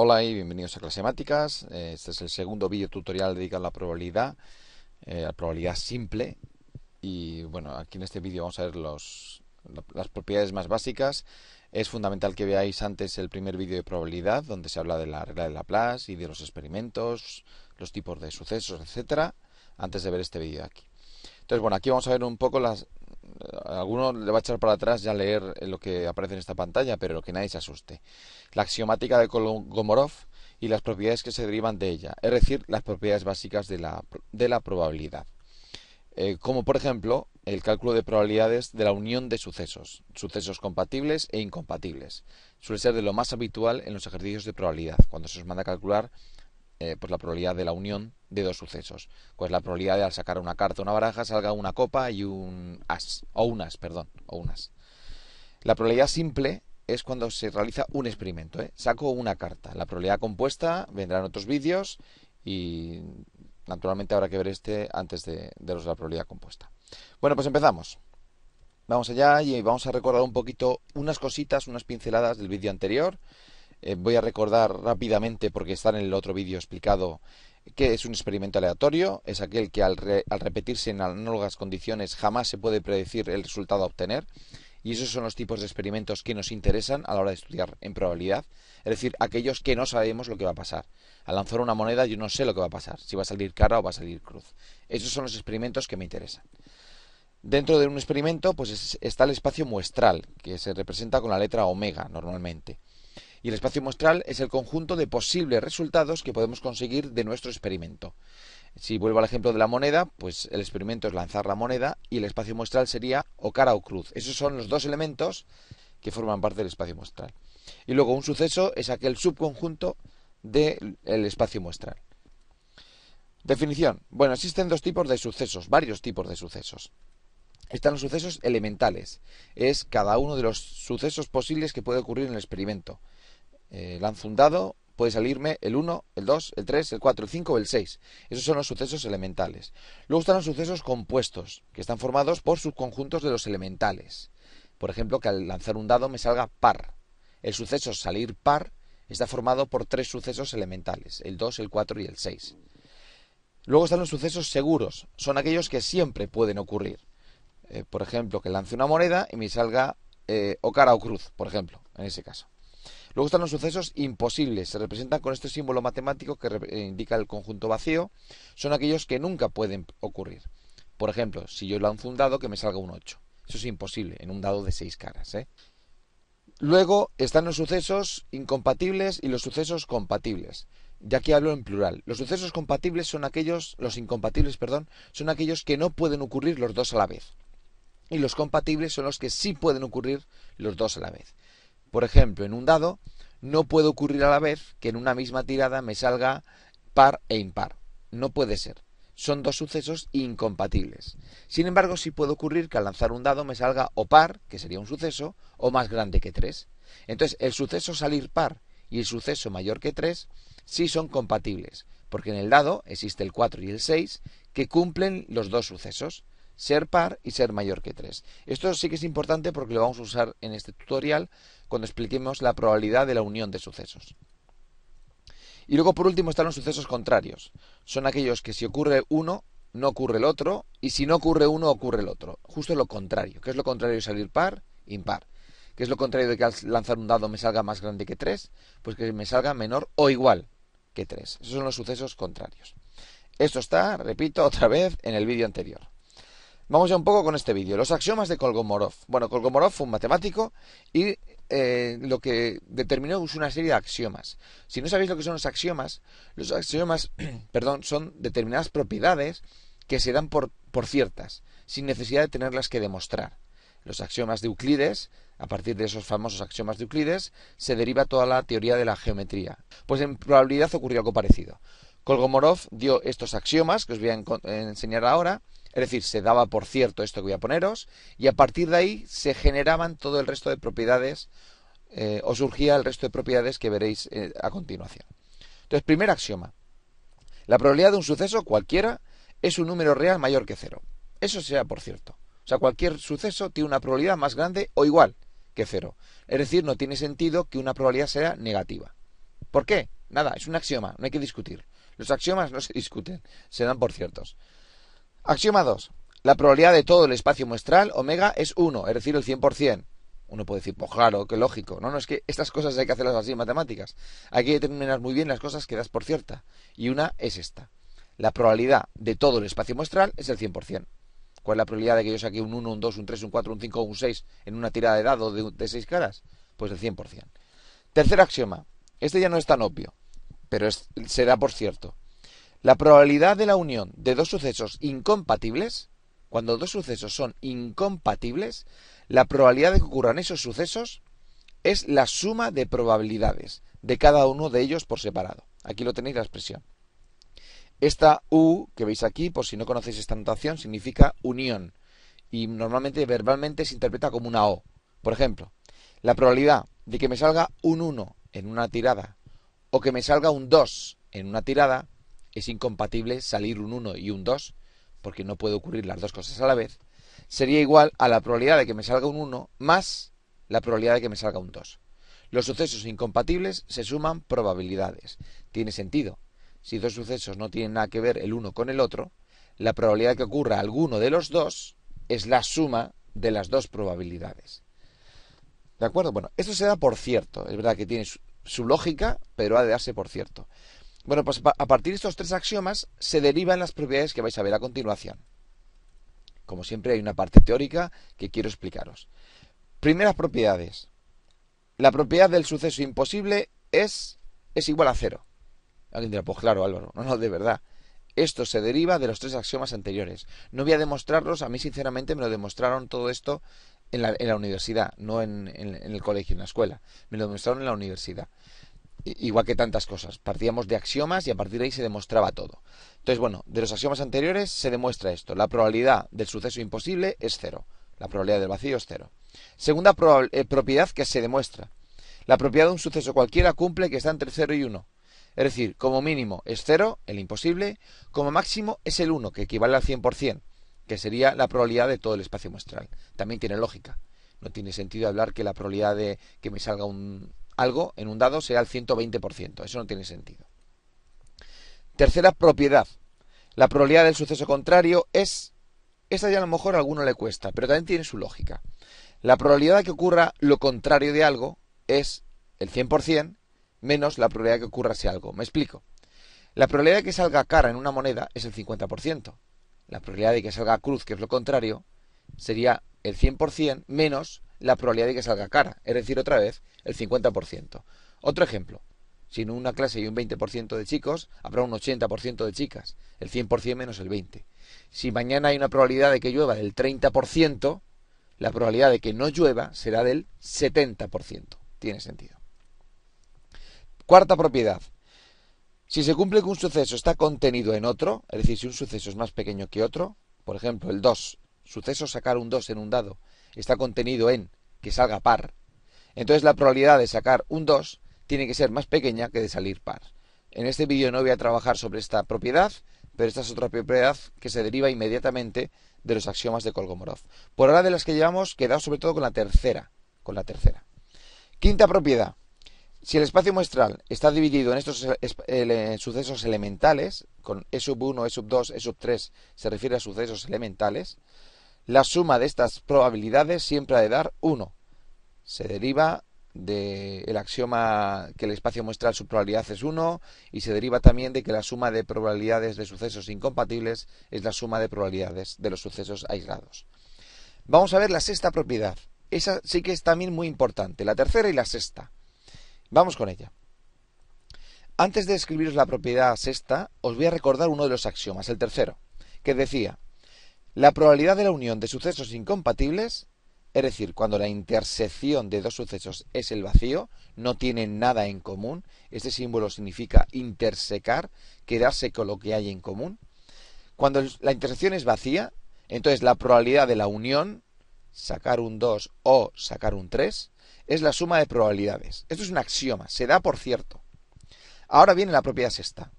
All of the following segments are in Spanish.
Hola y bienvenidos a Clasemáticas. Este es el segundo vídeo tutorial dedicado a la probabilidad simple. Y bueno, aquí en este vídeo vamos a ver las propiedades más básicas. Es fundamental que veáis antes el primer vídeo de probabilidad, donde se habla de la regla de Laplace y de los experimentos, los tipos de sucesos, etcétera, antes de ver este vídeo de aquí. Entonces, bueno, aquí vamos a ver un poco alguno le va a echar para atrás ya leer lo que aparece en esta pantalla, pero que nadie se asuste. La axiomática de Kolmogorov y las propiedades que se derivan de ella, es decir, las propiedades básicas de la probabilidad. Como por ejemplo, el cálculo de probabilidades de la unión de sucesos compatibles e incompatibles. Suele ser de lo más habitual en los ejercicios de probabilidad, cuando se os manda a calcular pues la probabilidad de la unión de dos sucesos. Pues la probabilidad de al sacar una carta o una baraja salga una copa y un as, o un as, perdón, o un as. La probabilidad simple es cuando se realiza un experimento, ¿eh? Saco una carta. La probabilidad compuesta vendrá en otros vídeos y naturalmente habrá que ver este antes de los de la probabilidad compuesta. Bueno, pues empezamos. Vamos allá y vamos a recordar un poquito unas cositas, unas pinceladas del vídeo anterior. Voy a recordar rápidamente, porque está en el otro vídeo explicado, que es un experimento aleatorio. Es aquel que al repetirse en análogas condiciones jamás se puede predecir el resultado a obtener. Y esos son los tipos de experimentos que nos interesan a la hora de estudiar en probabilidad. Es decir, aquellos que no sabemos lo que va a pasar. Al lanzar una moneda yo no sé lo que va a pasar, si va a salir cara o va a salir cruz. Esos son los experimentos que me interesan. Dentro de un experimento pues está el espacio muestral, que se representa con la letra omega normalmente. Y el espacio muestral es el conjunto de posibles resultados que podemos conseguir de nuestro experimento. Si vuelvo al ejemplo de la moneda, pues el experimento es lanzar la moneda y el espacio muestral sería o cara o cruz. Esos son los dos elementos que forman parte del espacio muestral. Y luego un suceso es aquel subconjunto del espacio muestral. Definición. Bueno, existen dos tipos de sucesos, varios tipos de sucesos. Están los sucesos elementales. Es cada uno de los sucesos posibles que puede ocurrir en el experimento. Lanzo un dado, puede salirme el 1, el 2, el 3, el 4, el 5 o el 6. Esos son los sucesos elementales. Luego están los sucesos compuestos, que están formados por subconjuntos de los elementales. Por ejemplo, que al lanzar un dado me salga par. El suceso salir par está formado por tres sucesos elementales, el 2, el 4 y el 6. Luego están los sucesos seguros, son aquellos que siempre pueden ocurrir. Por ejemplo, que lance una moneda y me salga o cara o cruz, por ejemplo, en ese caso. Luego están los sucesos imposibles, se representan con este símbolo matemático que indica el conjunto vacío, son aquellos que nunca pueden ocurrir. Por ejemplo, si yo lanzo un dado que me salga un 8, eso es imposible en un dado de 6 caras, ¿eh? Luego están los sucesos incompatibles y los sucesos compatibles. Ya aquí hablo en plural. Los sucesos compatibles son aquellos, los incompatibles, perdón, son aquellos que no pueden ocurrir los dos a la vez. Y los compatibles son los que sí pueden ocurrir los dos a la vez. Por ejemplo, en un dado no puede ocurrir a la vez que en una misma tirada me salga par e impar. No puede ser. Son dos sucesos incompatibles. Sin embargo, sí puede ocurrir que al lanzar un dado me salga o par, que sería un suceso, o más grande que 3. Entonces, el suceso salir par y el suceso mayor que 3 sí son compatibles, porque en el dado existe el 4 y el 6 que cumplen los dos sucesos, ser par y ser mayor que 3. Esto sí que es importante porque lo vamos a usar en este tutorial cuando expliquemos la probabilidad de la unión de sucesos. Y luego por último están los sucesos contrarios. Son aquellos que si ocurre uno, no ocurre el otro, y si no ocurre uno, ocurre el otro. Justo lo contrario. ¿Qué es lo contrario de salir par? Impar. ¿Qué es lo contrario de que al lanzar un dado me salga más grande que 3? Pues que me salga menor o igual que 3. Esos son los sucesos contrarios. Esto está, repito, otra vez en el vídeo anterior. Vamos ya un poco con este vídeo. Los axiomas de Kolmogorov. Bueno, Kolmogorov fue un matemático y lo que determinó es una serie de axiomas. Si no sabéis lo que son los axiomas perdón, son determinadas propiedades que se dan por ciertas, sin necesidad de tenerlas que demostrar. Los axiomas de Euclides, a partir de esos famosos axiomas de Euclides, se deriva toda la teoría de la geometría. Pues en probabilidad ocurrió algo parecido. Kolmogorov dio estos axiomas, que os voy a enseñar ahora. Es decir, se daba por cierto esto que voy a poneros, y a partir de ahí se generaban todo el resto de propiedades, o surgía el resto de propiedades que veréis a continuación. Entonces, primer axioma. La probabilidad de un suceso, cualquiera, es un número real mayor que 0. Eso sea por cierto. O sea, cualquier suceso tiene una probabilidad más grande o igual que 0. Es decir, no tiene sentido que una probabilidad sea negativa. ¿Por qué? Nada, es un axioma, no hay que discutir. Los axiomas no se discuten, se dan por ciertos. Axioma 2. La probabilidad de todo el espacio muestral, omega, es 1, es decir, el 100%. Uno puede decir, pues claro, qué lógico. No, es que estas cosas hay que hacerlas así en matemáticas. Hay que determinar muy bien las cosas que das por cierta. Y una es esta. La probabilidad de todo el espacio muestral es el 100%. ¿Cuál es la probabilidad de que yo saque un 1, un 2, un 3, un 4, un 5 o un 6 en una tirada de dado de 6 caras? Pues el 100%. Tercer axioma. Este ya no es tan obvio, pero se da por cierto. La probabilidad de la unión de dos sucesos incompatibles, cuando dos sucesos son incompatibles, la probabilidad de que ocurran esos sucesos es la suma de probabilidades de cada uno de ellos por separado. Aquí lo tenéis la expresión. Esta U que veis aquí, por si no conocéis esta notación, significa unión. Y normalmente verbalmente se interpreta como una O. Por ejemplo, la probabilidad de que me salga un 1 en una tirada o que me salga un 2 en una tirada, es incompatible salir un 1 y un 2, porque no puede ocurrir las dos cosas a la vez, sería igual a la probabilidad de que me salga un 1 más la probabilidad de que me salga un 2. Los sucesos incompatibles se suman probabilidades. Tiene sentido. Si dos sucesos no tienen nada que ver el uno con el otro, la probabilidad de que ocurra alguno de los dos es la suma de las dos probabilidades. ¿De acuerdo? Bueno, esto se da por cierto. Es verdad que tiene su lógica, pero ha de darse por cierto. Bueno, pues a partir de estos tres axiomas se derivan las propiedades que vais a ver a continuación. Como siempre hay una parte teórica que quiero explicaros. Primeras propiedades. La propiedad del suceso imposible es igual a 0. Alguien dirá, pues claro, Álvaro. No, de verdad. Esto se deriva de los tres axiomas anteriores. No voy a demostrarlos, a mí sinceramente me lo demostraron todo esto en la universidad, no en el colegio, en la escuela. Me lo demostraron en la universidad. Igual que tantas cosas. Partíamos de axiomas y a partir de ahí se demostraba todo. Entonces, bueno, de los axiomas anteriores se demuestra esto. La probabilidad del suceso imposible es 0. La probabilidad del vacío es 0. Segunda propiedad que se demuestra. La propiedad de un suceso cualquiera cumple que está entre 0 y 1. Es decir, como mínimo es 0, el imposible, como máximo es el 1, que equivale al 100%, que sería la probabilidad de todo el espacio muestral. También tiene lógica. No tiene sentido hablar que la probabilidad de que me salga algo en un dado sea el 120%. Eso no tiene sentido. Tercera propiedad. La probabilidad del suceso contrario es... Esta ya a lo mejor a alguno le cuesta, pero también tiene su lógica. La probabilidad de que ocurra lo contrario de algo es el 100% menos la probabilidad de que ocurra algo. ¿Me explico? La probabilidad de que salga cara en una moneda es el 50%. La probabilidad de que salga cruz, que es lo contrario, sería el 100% menos la probabilidad de que salga cara. Es decir, otra vez, el 50%. Otro ejemplo. Si en una clase hay un 20% de chicos, habrá un 80% de chicas. El 100% menos el 20%. Si mañana hay una probabilidad de que llueva del 30%, la probabilidad de que no llueva será del 70%. Tiene sentido. Cuarta propiedad. Si se cumple que un suceso está contenido en otro, es decir, si un suceso es más pequeño que otro, por ejemplo, el 2, suceso sacar un 2 en un dado, está contenido en que salga par, entonces la probabilidad de sacar un 2 tiene que ser más pequeña que de salir par. En este vídeo no voy a trabajar sobre esta propiedad, pero esta es otra propiedad que se deriva inmediatamente de los axiomas de Kolmogorov. Por ahora de las que llevamos, quedado sobre todo con la tercera. Quinta propiedad. Si el espacio muestral está dividido en estos sucesos elementales, con E sub 1, E sub 2, E sub 3 se refiere a sucesos elementales, la suma de estas probabilidades siempre ha de dar 1. Se deriva del axioma que el espacio muestral su probabilidad es 1 y se deriva también de que la suma de probabilidades de sucesos incompatibles es la suma de probabilidades de los sucesos aislados. Vamos a ver la sexta propiedad. Esa sí que es también muy importante, la tercera y la sexta. Vamos con ella. Antes de escribiros la propiedad sexta, os voy a recordar uno de los axiomas, el tercero, que decía, la probabilidad de la unión de sucesos incompatibles, es decir, cuando la intersección de dos sucesos es el vacío, no tienen nada en común, este símbolo significa intersecar, quedarse con lo que hay en común. Cuando la intersección es vacía, entonces la probabilidad de la unión, sacar un 2 o sacar un 3, es la suma de probabilidades. Esto es un axioma, se da por cierto. Ahora viene la propiedad sexta.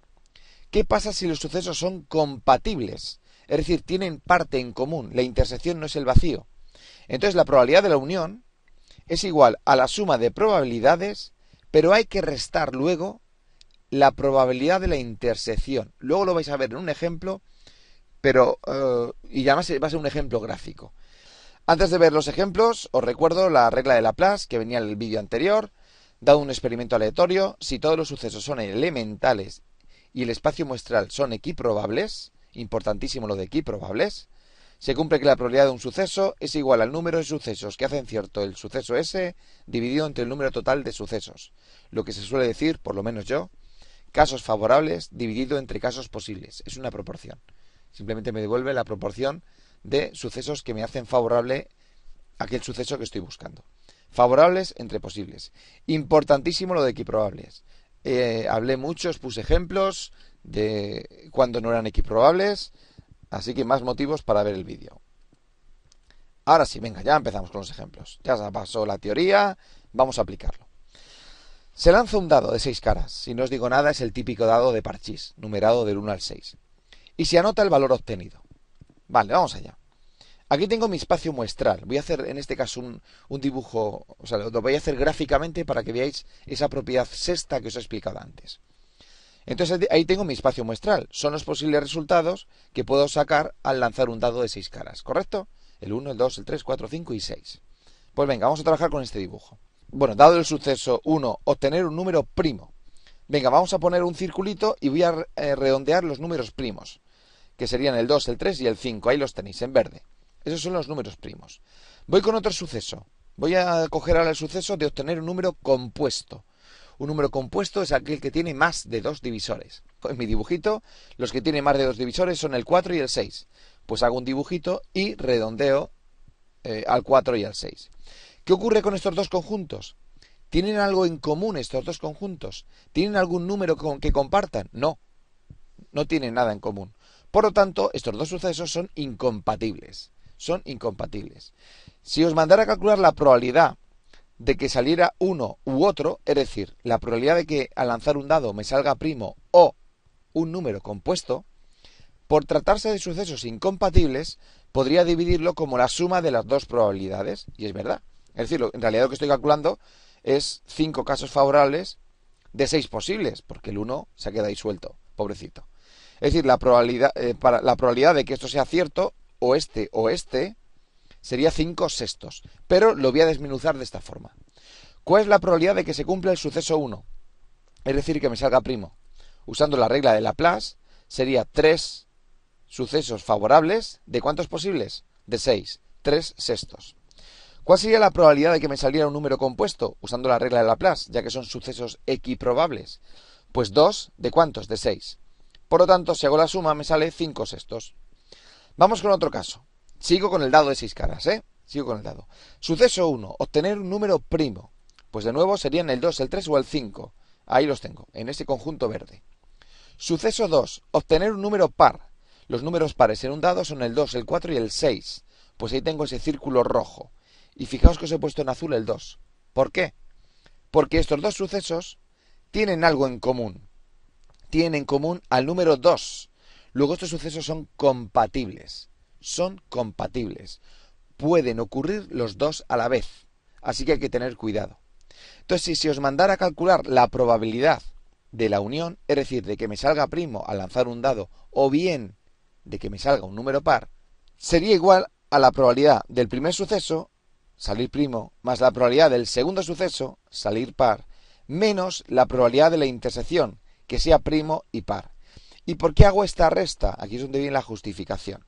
¿Qué pasa si los sucesos son compatibles? Es decir, tienen parte en común, la intersección no es el vacío. Entonces la probabilidad de la unión es igual a la suma de probabilidades, pero hay que restar luego la probabilidad de la intersección. Luego lo vais a ver en un ejemplo, pero y además va a ser un ejemplo gráfico. Antes de ver los ejemplos, os recuerdo la regla de Laplace que venía en el vídeo anterior. Dado un experimento aleatorio, si todos los sucesos son elementales y el espacio muestral son equiprobables, importantísimo lo de equiprobables, se cumple que la probabilidad de un suceso es igual al número de sucesos que hacen cierto el suceso S dividido entre el número total de sucesos. Lo que se suele decir, por lo menos yo, casos favorables dividido entre casos posibles. Es una proporción. Simplemente me devuelve la proporción de sucesos que me hacen favorable aquel suceso que estoy buscando. Favorables entre posibles. Importantísimo lo de equiprobables. Hablé mucho, os puse ejemplos de cuando no eran equiprobables, así que más motivos para ver el vídeo. Ahora sí, venga, ya empezamos con los ejemplos. Ya se pasó la teoría, vamos a aplicarlo. Se lanza un dado de 6 caras. Si no os digo nada, es el típico dado de parchís, numerado del 1 al 6. Y se anota el valor obtenido. Vale, vamos allá. Aquí tengo mi espacio muestral. Voy a hacer en este caso un dibujo, o sea, lo voy a hacer gráficamente para que veáis esa propiedad sexta que os he explicado antes. Entonces ahí tengo mi espacio muestral. Son los posibles resultados que puedo sacar al lanzar un dado de 6 caras, ¿correcto? El 1, el 2, el 3, 4, 5 y 6. Pues venga, vamos a trabajar con este dibujo. Bueno, dado el suceso 1, obtener un número primo. Venga, vamos a poner un circulito y voy a redondear los números primos, que serían el 2, el 3 y el 5. Ahí los tenéis en verde. Esos son los números primos. Voy con otro suceso. Voy a coger ahora el suceso de obtener un número compuesto. Un número compuesto es aquel que tiene más de 2 divisores. En mi dibujito, los que tienen más de 2 divisores son el 4 y el 6. Pues hago un dibujito y redondeo al 4 y al 6. ¿Qué ocurre con estos dos conjuntos? ¿Tienen algo en común estos dos conjuntos? ¿Tienen algún número que compartan? No, no tienen nada en común. Por lo tanto, estos dos sucesos son incompatibles. Son incompatibles. Si os mandara a calcular la probabilidad de que saliera uno u otro, es decir, la probabilidad de que al lanzar un dado me salga primo o un número compuesto, por tratarse de sucesos incompatibles, podría dividirlo como la suma de las dos probabilidades, y es verdad. Es decir, en realidad lo que estoy calculando es 5 casos favorables de 6 posibles, porque el 1 se ha quedado ahí suelto, pobrecito. Es decir, la probabilidad de que esto sea cierto, o este, sería 5 sextos. Pero lo voy a desmenuzar de esta forma. ¿Cuál es la probabilidad de que se cumpla el suceso 1? Es decir, que me salga primo. Usando la regla de Laplace, sería 3 sucesos favorables. ¿De cuántos posibles? De 6. 3 sextos. ¿Cuál sería la probabilidad de que me saliera un número compuesto? Usando la regla de Laplace, ya que son sucesos equiprobables. Pues 2, ¿de cuántos? De 6. Por lo tanto, si hago la suma, me sale 5 sextos. Vamos con otro caso. Sigo con el dado de 6 caras, Sigo con el dado. Suceso 1, obtener un número primo. Pues de nuevo serían el 2, el 3 o el 5. Ahí los tengo, en ese conjunto verde. Suceso 2, obtener un número par. Los números pares en un dado son el 2, el 4 y el 6. Pues ahí tengo ese círculo rojo. Y fijaos que os he puesto en azul el 2. ¿Por qué? Porque estos dos sucesos tienen algo en común. Tienen en común al número 2. Luego estos sucesos son compatibles. Son compatibles. Pueden ocurrir los dos a la vez. Así que hay que tener cuidado. Entonces, si os mandara a calcular la probabilidad de la unión, es decir, de que me salga primo al lanzar un dado, o bien de que me salga un número par, sería igual a la probabilidad del primer suceso, salir primo, más la probabilidad del segundo suceso, salir par, menos la probabilidad de la intersección, que sea primo y par. ¿Y por qué hago esta resta? Aquí es donde viene la justificación.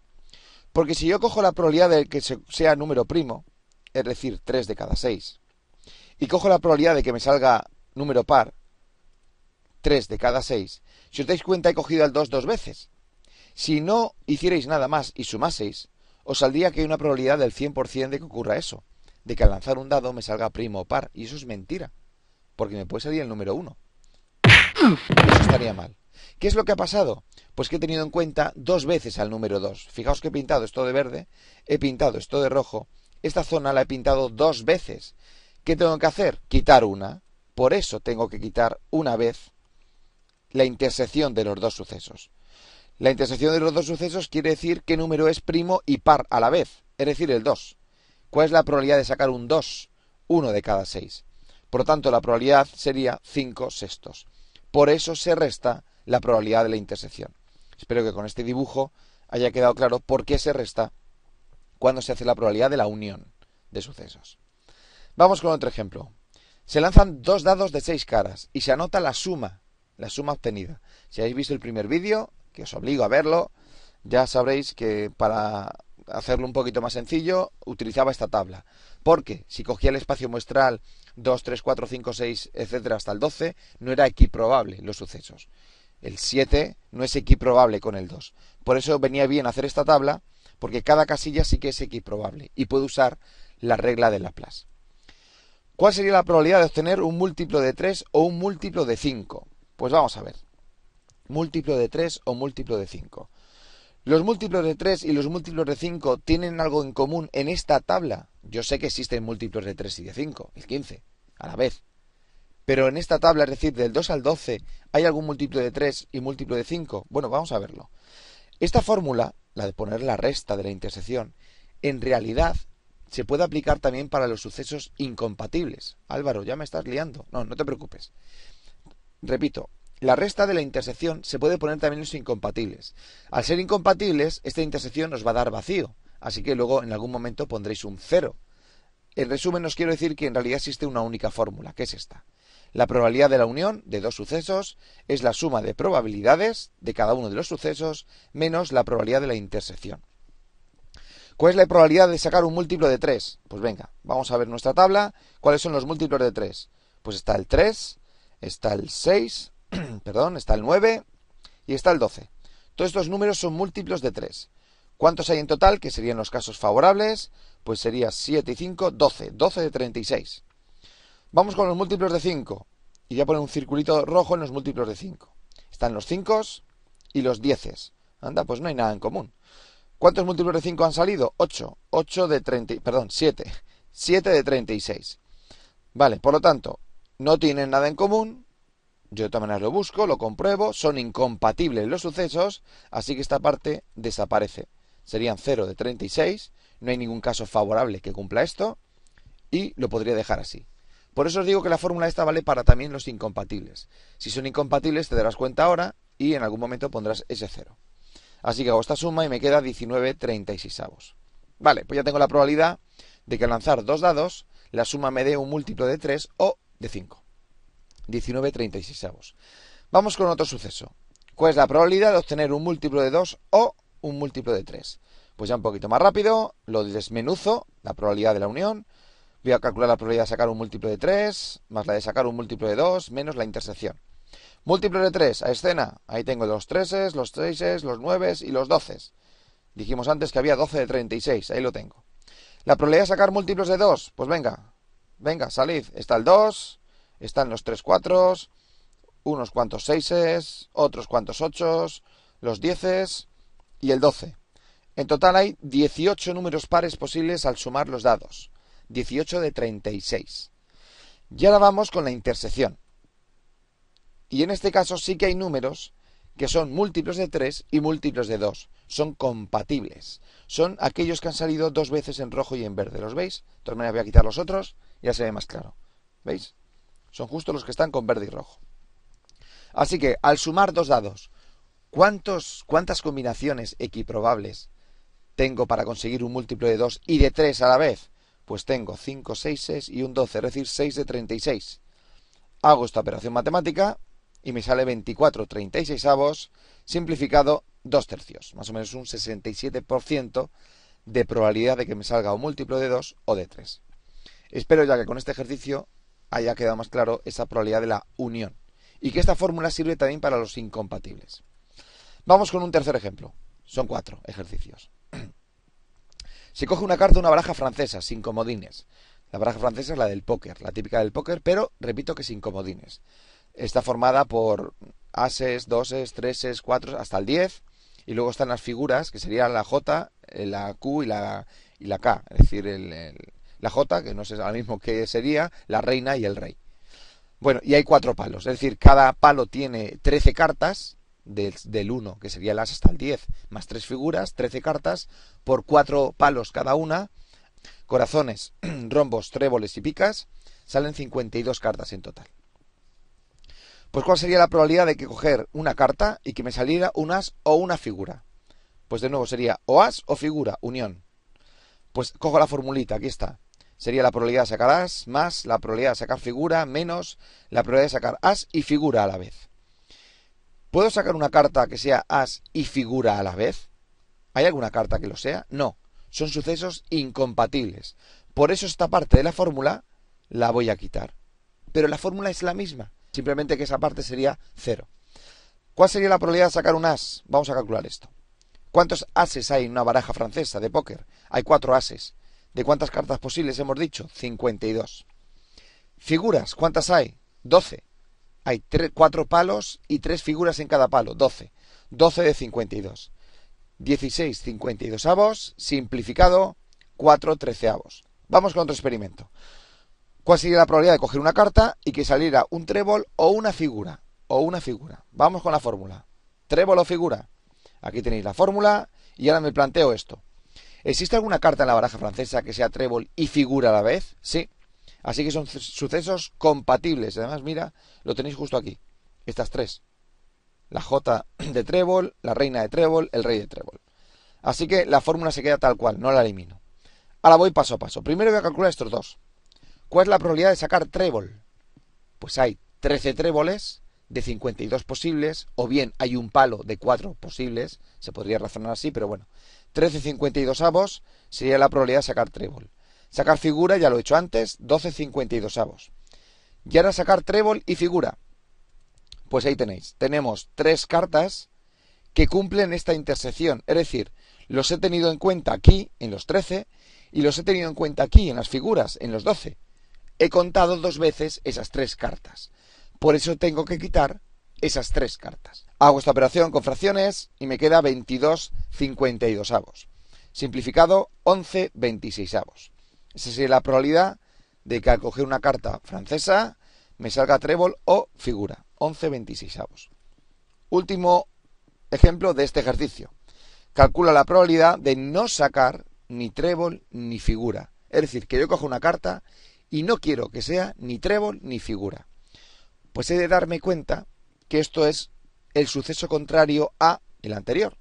Porque si yo cojo la probabilidad de que sea número primo, es decir, 3 de cada 6, y cojo la probabilidad de que me salga número par, 3 de cada 6, si os dais cuenta he cogido el 2 dos veces. Si no hicierais nada más y sumaseis, os saldría que hay una probabilidad del 100% de que ocurra eso, de que al lanzar un dado me salga primo o par, y eso es mentira, porque me puede salir el número 1. Eso estaría mal. ¿Qué es lo que ha pasado? Pues que he tenido en cuenta dos veces al número 2. Fijaos que he pintado esto de verde, he pintado esto de rojo. Esta zona la he pintado dos veces. ¿Qué tengo que hacer? Quitar una. Por eso tengo que quitar una vez la intersección de los dos sucesos. La intersección de los dos sucesos quiere decir qué número es primo y par a la vez, es decir, el 2. ¿Cuál es la probabilidad de sacar un 2? 1 de cada 6. Por lo tanto, la probabilidad sería 5 sextos. Por eso se resta la probabilidad de la intersección. Espero que con este dibujo haya quedado claro por qué se resta cuando se hace la probabilidad de la unión de sucesos. Vamos con otro ejemplo. Se lanzan dos dados de 6 caras y se anota la suma obtenida. Si habéis visto el primer vídeo, que os obligo a verlo, ya sabréis que para hacerlo un poquito más sencillo utilizaba esta tabla. Porque si cogía el espacio muestral 2, 3, 4, 5, 6, etcétera, hasta el 12, no era equiprobable los sucesos. El 7 no es equiprobable con el 2. Por eso venía bien hacer esta tabla, porque cada casilla sí que es equiprobable y puedo usar la regla de Laplace. ¿Cuál sería la probabilidad de obtener un múltiplo de 3 o un múltiplo de 5? Pues vamos a ver. Múltiplo de 3 o múltiplo de 5. ¿Los múltiplos de 3 y los múltiplos de 5 tienen algo en común en esta tabla? Yo sé que existen múltiplos de 3 y de 5, el 15, a la vez. Pero en esta tabla, es decir, del 2 al 12, ¿hay algún múltiplo de 3 y múltiplo de 5? Bueno, vamos a verlo. Esta fórmula, la de poner la resta de la intersección, en realidad se puede aplicar también para los sucesos incompatibles. Álvaro, ya me estás liando. No, no te preocupes. Repito, la resta de la intersección se puede poner también en los incompatibles. Al ser incompatibles, esta intersección os va a dar vacío, así que luego en algún momento pondréis un 0. En resumen, os quiero decir que en realidad existe una única fórmula, que es esta. La probabilidad de la unión de dos sucesos es la suma de probabilidades de cada uno de los sucesos menos la probabilidad de la intersección. ¿Cuál es la probabilidad de sacar un múltiplo de 3? Pues venga, vamos a ver nuestra tabla. ¿Cuáles son los múltiplos de 3? Pues está el 3, está el 6, perdón, está el 9 y está el 12. Todos estos números son múltiplos de 3. ¿Cuántos hay en total? Que serían los casos favorables. Pues sería 7 y 5, 12. 12 de 36. Vamos con los múltiplos de 5. Y voy a poner un circulito rojo en los múltiplos de 5. Están los 5 y los 10. Anda, pues no hay nada en común. ¿Cuántos múltiplos de 5 han salido? 8. 8 de 30, perdón, 7. 7 de 36. Vale, por lo tanto, no tienen nada en común. Yo de todas maneras lo busco, lo compruebo. Son incompatibles los sucesos, así que esta parte desaparece. Serían 0 de 36. No hay ningún caso favorable que cumpla esto. Y lo podría dejar así. Por eso os digo que la fórmula esta vale para también los incompatibles. Si son incompatibles te darás cuenta ahora y en algún momento pondrás ese 0. Así que hago esta suma y me queda 19/36. Vale, pues ya tengo la probabilidad de que al lanzar dos dados, la suma me dé un múltiplo de 3 o de 5. 19/36. Vamos con otro suceso. ¿Cuál es la probabilidad de obtener un múltiplo de 2 o un múltiplo de 3? Pues ya un poquito más rápido, lo desmenuzo, la probabilidad de la unión. Voy a calcular la probabilidad de sacar un múltiplo de 3, más la de sacar un múltiplo de 2, menos la intersección. Múltiplo de 3 a escena. Ahí tengo los 3, los 6, los 9 y los 12. Dijimos antes que había 12 de 36. Ahí lo tengo. La probabilidad de sacar múltiplos de 2. Pues venga. Venga, salid. Está el 2. Están los 3 4. Unos cuantos 6. Otros cuantos 8. Los 10 y el 12. En total hay 18 números pares posibles al sumar los dados. 18 de 36. Y ahora vamos con la intersección. Y en este caso sí que hay números que son múltiplos de 3 y múltiplos de 2. Son compatibles. Son aquellos que han salido dos veces en rojo y en verde. ¿Los veis? De todas maneras voy a quitar los otros y ya se ve más claro. ¿Veis? Son justo los que están con verde y rojo. Así que al sumar dos dados, ¿cuántas combinaciones equiprobables tengo para conseguir un múltiplo de 2 y de 3 a la vez? Pues tengo 5 6 y un 12, es decir, 6 de 36. Hago esta operación matemática y me sale 24/36, simplificado 2/3, más o menos un 67% de probabilidad de que me salga un múltiplo de 2 o de 3. Espero ya que con este ejercicio haya quedado más claro esa probabilidad de la unión y que esta fórmula sirve también para los incompatibles. Vamos con un tercer ejemplo. Son 4 ejercicios. Se coge una carta de una baraja francesa sin comodines. La baraja francesa es la del póker, la típica del póker, pero repito que sin comodines. Está formada por ases, doses, treses, cuatros, hasta el 10. Y luego están las figuras, que serían la J, la Q y la K. Es decir, la J, que no sé ahora mismo qué sería, la reina y el rey. Bueno, y hay 4 palos. Es decir, cada palo tiene 13 cartas, del 1, que sería el as, hasta el 10, más 3 figuras, 13 cartas, por 4 palos cada una, corazones, rombos, tréboles y picas, salen 52 cartas en total. Pues ¿cuál sería la probabilidad de que coger una carta y que me saliera un as o una figura? Pues de nuevo sería o as o figura, unión. Pues cojo la formulita, aquí está. Sería la probabilidad de sacar as más la probabilidad de sacar figura menos la probabilidad de sacar as y figura a la vez. ¿Puedo sacar una carta que sea as y figura a la vez? ¿Hay alguna carta que lo sea? No. Son sucesos incompatibles. Por eso esta parte de la fórmula la voy a quitar. Pero la fórmula es la misma. Simplemente que esa parte sería 0. ¿Cuál sería la probabilidad de sacar un as? Vamos a calcular esto. ¿Cuántos ases hay en una baraja francesa de póker? Hay 4 ases. ¿De cuántas cartas posibles hemos dicho? 52. Figuras, ¿cuántas hay? 12. Hay 4 palos y 3 figuras en cada palo. 12. 12 de 52. 16 52avos, simplificado, 4 treceavos. Vamos con otro experimento. ¿Cuál sería la probabilidad de coger una carta y que saliera un trébol o una figura? Vamos con la fórmula. ¿Trébol o figura? Aquí tenéis la fórmula y ahora me planteo esto. ¿Existe alguna carta en la baraja francesa que sea trébol y figura a la vez? Sí. Así que son sucesos compatibles. Además, mira, lo tenéis justo aquí. Estas 3. La J de trébol, la reina de trébol, el rey de trébol. Así que la fórmula se queda tal cual, no la elimino. Ahora voy paso a paso. Primero voy a calcular estos dos. ¿Cuál es la probabilidad de sacar trébol? Pues hay 13 tréboles de 52 posibles, o bien hay un palo de 4 posibles, se podría razonar así, pero bueno. 13 52avos sería la probabilidad de sacar trébol. Sacar figura, ya lo he hecho antes, 12 52avos. Y ahora sacar trébol y figura. Pues ahí tenéis. Tenemos 3 cartas que cumplen esta intersección. Es decir, los he tenido en cuenta aquí, en los 13, y los he tenido en cuenta aquí, en las figuras, en los 12. He contado 2 veces esas 3 cartas. Por eso tengo que quitar esas 3 cartas. Hago esta operación con fracciones y me queda 22 52avos. Simplificado, 11 26avos. Esa sería la probabilidad de que al coger una carta francesa me salga trébol o figura. 11 26avos. Último ejemplo de este ejercicio. Calcula la probabilidad de no sacar ni trébol ni figura. Es decir, que yo cojo una carta y no quiero que sea ni trébol ni figura. Pues he de darme cuenta que esto es el suceso contrario a el anterior,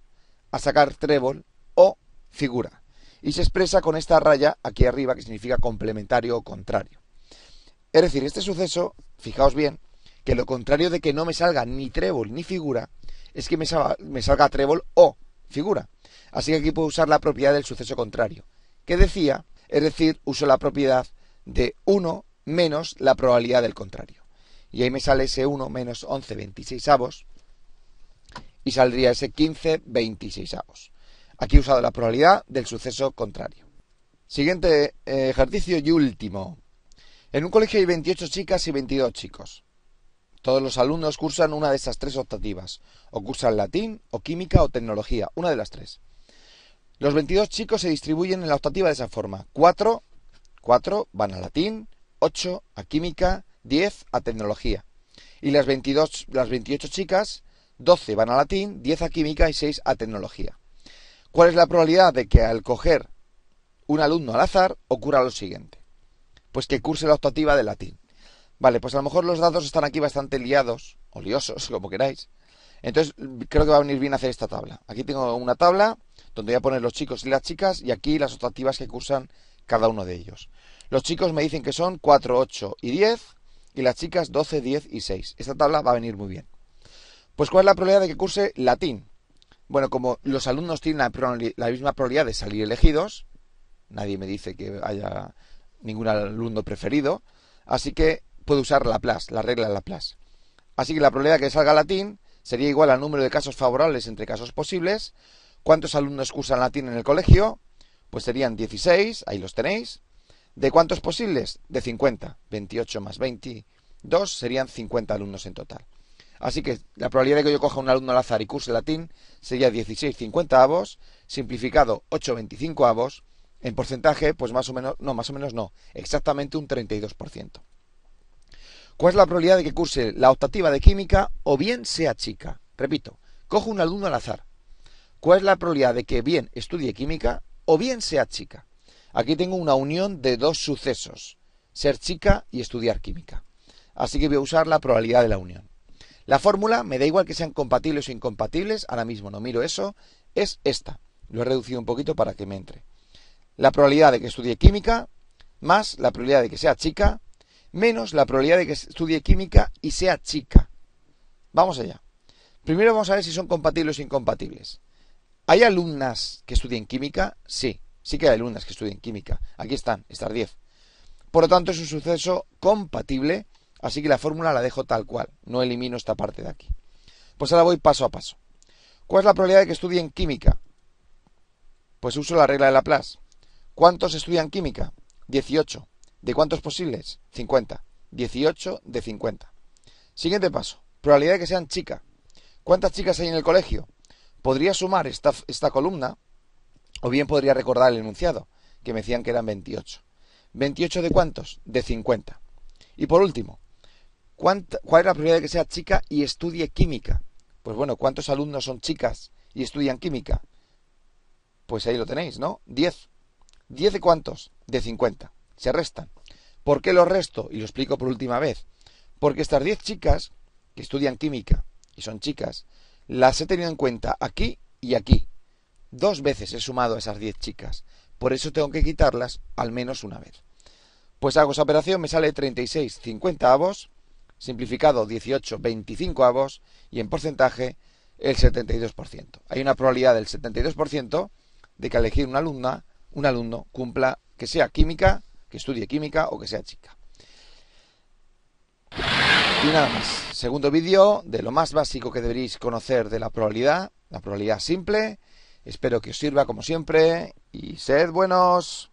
a sacar trébol o figura. Y se expresa con esta raya aquí arriba que significa complementario o contrario. Es decir, este suceso, fijaos bien, que lo contrario de que no me salga ni trébol ni figura, es que me salga trébol o figura. Así que aquí puedo usar la propiedad del suceso contrario. ¿Qué decía? Es decir, uso la propiedad de 1 menos la probabilidad del contrario. Y ahí me sale ese 1 menos 11 26avos y saldría ese 15 26avos. Aquí he usado la probabilidad del suceso contrario. Siguiente ejercicio y último. En un colegio hay 28 chicas y 22 chicos. Todos los alumnos cursan una de estas 3 optativas. O cursan latín, o química, o tecnología. Una de las 3. Los 22 chicos se distribuyen en la optativa de esa forma. 4 van a latín, 8 a química, 10 a tecnología. Y las 28 chicas, 12 van a latín, 10 a química y 6 a tecnología. ¿Cuál es la probabilidad de que al coger un alumno al azar ocurra lo siguiente? Pues que curse la optativa de latín. Vale, pues a lo mejor los datos están aquí bastante liados, o liosos, como queráis. Entonces creo que va a venir bien hacer esta tabla. Aquí tengo una tabla donde voy a poner los chicos y las chicas y aquí las optativas que cursan cada uno de ellos. Los chicos me dicen que son 4, 8 y 10 y las chicas 12, 10 y 6. Esta tabla va a venir muy bien. Pues ¿cuál es la probabilidad de que curse latín? Bueno, como los alumnos tienen la misma probabilidad de salir elegidos, nadie me dice que haya ningún alumno preferido, así que puedo usar Laplace, la regla de Laplace. Así que la probabilidad de que salga latín sería igual al número de casos favorables entre casos posibles. ¿Cuántos alumnos cursan latín en el colegio? Pues serían 16, ahí los tenéis. ¿De cuántos posibles? De 50. 28 más 22 serían 50 alumnos en total. Así que la probabilidad de que yo coja un alumno al azar y curse latín sería 16 50avos, simplificado 8 25avos, en porcentaje, pues más o menos no, exactamente un 32%. ¿Cuál es la probabilidad de que curse la optativa de química o bien sea chica? Repito, cojo un alumno al azar. ¿Cuál es la probabilidad de que bien estudie química o bien sea chica? Aquí tengo una unión de 2 sucesos, ser chica y estudiar química. Así que voy a usar la probabilidad de la unión. La fórmula, me da igual que sean compatibles o incompatibles, ahora mismo no miro eso, es esta. Lo he reducido un poquito para que me entre. La probabilidad de que estudie química, más la probabilidad de que sea chica, menos la probabilidad de que estudie química y sea chica. Vamos allá. Primero vamos a ver si son compatibles o incompatibles. ¿Hay alumnas que estudien química? Sí, sí que hay alumnas que estudien química. Aquí están, estas 10. Por lo tanto, es un suceso compatible, así que la fórmula la dejo tal cual. No elimino esta parte de aquí. Pues ahora voy paso a paso. ¿Cuál es la probabilidad de que estudien química? Pues uso la regla de Laplace. ¿Cuántos estudian química? 18. ¿De cuántos posibles? 50. 18 de 50. Siguiente paso. Probabilidad de que sean chicas. ¿Cuántas chicas hay en el colegio? Podría sumar esta columna, o bien podría recordar el enunciado, que me decían que eran 28. ¿28 de cuántos? De 50. Y por último, ¿cuál es la probabilidad de que sea chica y estudie química? Pues bueno, ¿cuántos alumnos son chicas y estudian química? Pues ahí lo tenéis, ¿no? 10. ¿10 de cuántos? De 50. Se restan. ¿Por qué los resto? Y lo explico por última vez. Porque estas 10 chicas que estudian química y son chicas, las he tenido en cuenta aquí y aquí. 2 veces he sumado a esas 10 chicas. Por eso tengo que quitarlas al menos una vez. Pues hago esa operación, me sale 36 50avos, simplificado 18 25avos y en porcentaje el 72%. Hay una probabilidad del 72% de que al elegir una alumna, un alumno cumpla que sea química, que estudie química o que sea chica. Y nada más. Segundo vídeo de lo más básico que deberéis conocer de la probabilidad simple. Espero que os sirva como siempre y sed buenos.